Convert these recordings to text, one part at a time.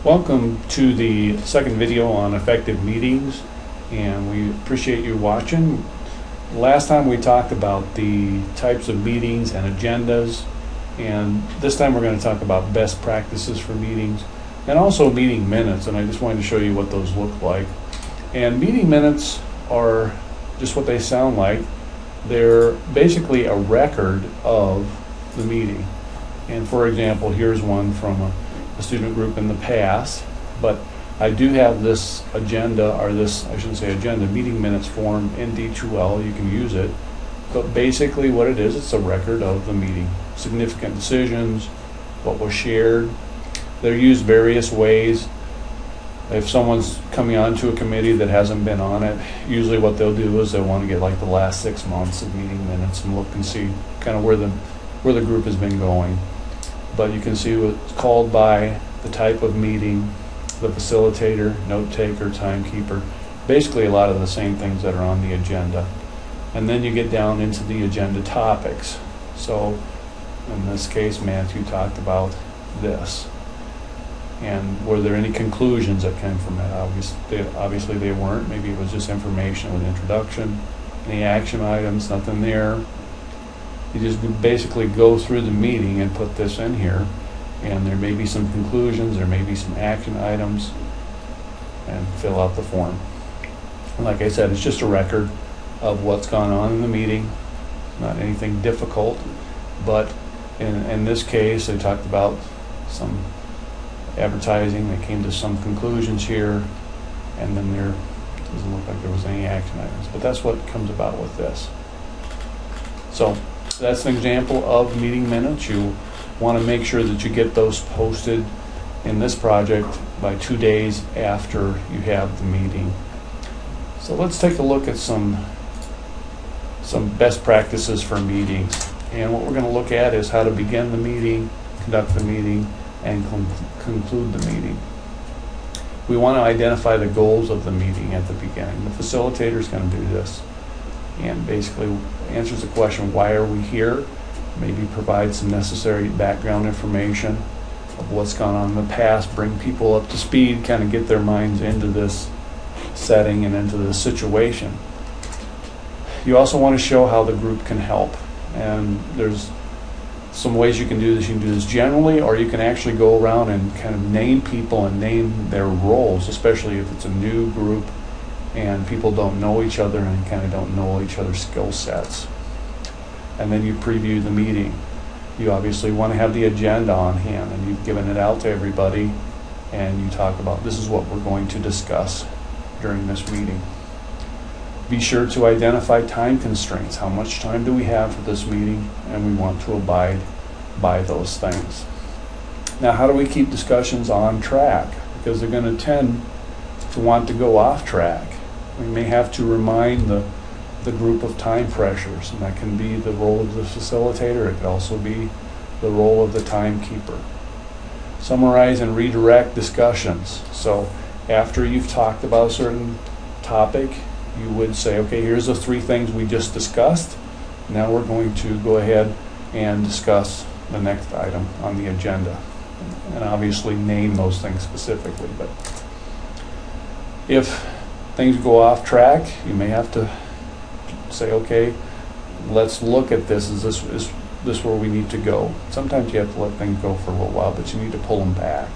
Welcome to the second video on effective meetings, and we appreciate you watching. Last time we talked about the types of meetings and agendas, and this time we're going to talk about best practices for meetings and also meeting minutes, and I just wanted to show you what those look like. And meeting minutes are just what they sound like. They're basically a record of the meeting. And for example, here's one from a student group in the past, but I do have this agenda, or this, I shouldn't say agenda, meeting minutes form in D2L. You can use it, but basically what it is, it's a record of the meeting. Significant decisions, what was shared. They're used various ways. If someone's coming onto a committee that hasn't been on it, usually what they'll do is they'll want to get like the last 6 months of meeting minutes and look and see kind of where the group has been going. But you can see what's called by, the type of meeting, the facilitator, note taker, timekeeper, basically a lot of the same things that are on the agenda. And then you get down into the agenda topics. So in this case, Matthew talked about this. And were there any conclusions that came from it? Obviously they weren't. Maybe it was just information with introduction. Any action items? Nothing there. You just basically go through the meeting and put this in here, and there may be some conclusions, there may be some action items, and fill out the form. And like I said, it's just a record of what's gone on in the meeting, not anything difficult, but in this case, they talked about some advertising, they came to some conclusions here, and then there doesn't look like there was any action items, but that's what comes about with this. So that's an example of meeting minutes. You want to make sure that you get those posted in this project by 2 days after you have the meeting. So let's take a look at some best practices for meetings. And what we're going to look at is how to begin the meeting, conduct the meeting, and conclude the meeting. We want to identify the goals of the meeting at the beginning. The facilitator is going to do this and basically answers the question, why are we here? Maybe provide some necessary background information of what's gone on in the past, bring people up to speed, kind of get their minds into this setting and into this situation. You also want to show how the group can help, and there's some ways you can do this. You can do this generally, or you can actually go around and kind of name people and name their roles, especially if it's a new group and people don't know each other and kind of don't know each other's skill sets. And then you preview the meeting. You obviously want to have the agenda on hand, and you've given it out to everybody, and you talk about, this is what we're going to discuss during this meeting. Be sure to identify time constraints. How much time do we have for this meeting? And we want to abide by those things. Now, how do we keep discussions on track? Because they're going to tend to want to go off track. We may have to remind the group of time pressures, and that can be the role of the facilitator. It could also be the role of the timekeeper. Summarize and redirect discussions. So after you've talked about a certain topic, you would say, okay, here's the 3 things we just discussed. Now we're going to go ahead and discuss the next item on the agenda. And obviously name those things specifically. But if things go off track, you may have to say, okay, let's look at this. Is this where we need to go? Sometimes you have to let things go for a little while, but you need to pull them back.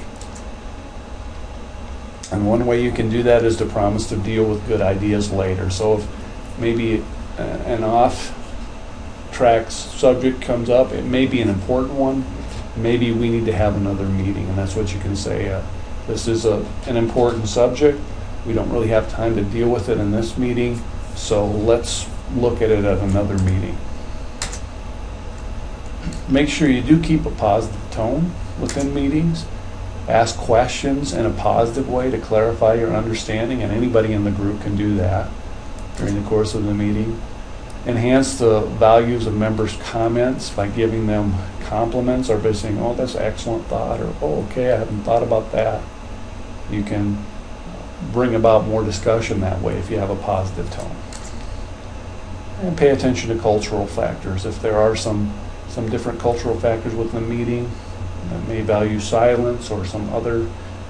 And one way you can do that is to promise to deal with good ideas later. So if maybe an off-track subject comes up, it may be an important one. Maybe we need to have another meeting, and that's what you can say. This is an important subject. We don't really have time to deal with it in this meeting, so let's look at it at another meeting. Make sure you do keep a positive tone within meetings. Ask questions in a positive way to clarify your understanding, and anybody in the group can do that during the course of the meeting. Enhance the values of members' comments by giving them compliments, or by saying, oh, that's an excellent thought, or oh, okay, I haven't thought about that. You can bring about more discussion that way if you have a positive tone. And pay attention to cultural factors. If there are some different cultural factors within the meeting that may value silence or some other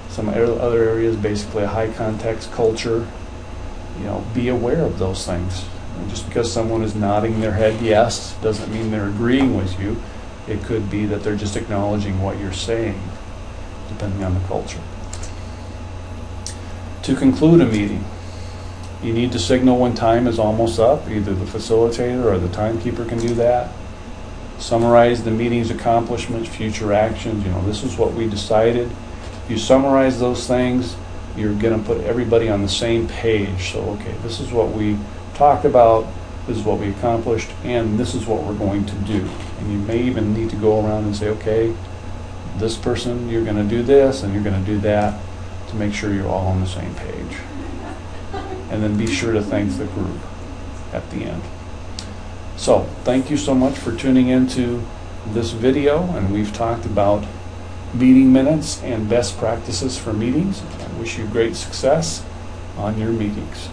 Some other areas, basically a high context culture. Be aware of those things. And just because someone is nodding their head yes doesn't mean they're agreeing with you. It could be that they're just acknowledging what you're saying, depending on the culture. To conclude a meeting, you need to signal when time is almost up. Either the facilitator or the timekeeper can do that. Summarize the meeting's accomplishments, future actions. This is what we decided. If you summarize those things, you're going to put everybody on the same page. So, okay, this is what we talked about, this is what we accomplished, and this is what we're going to do. And you may even need to go around and say, okay, this person, you're going to do this, and you're going to do that, to make sure you're all on the same page. And then be sure to thank the group at the end. So, thank you so much for tuning into this video, and we've talked about meeting minutes and best practices for meetings. I wish you great success on your meetings.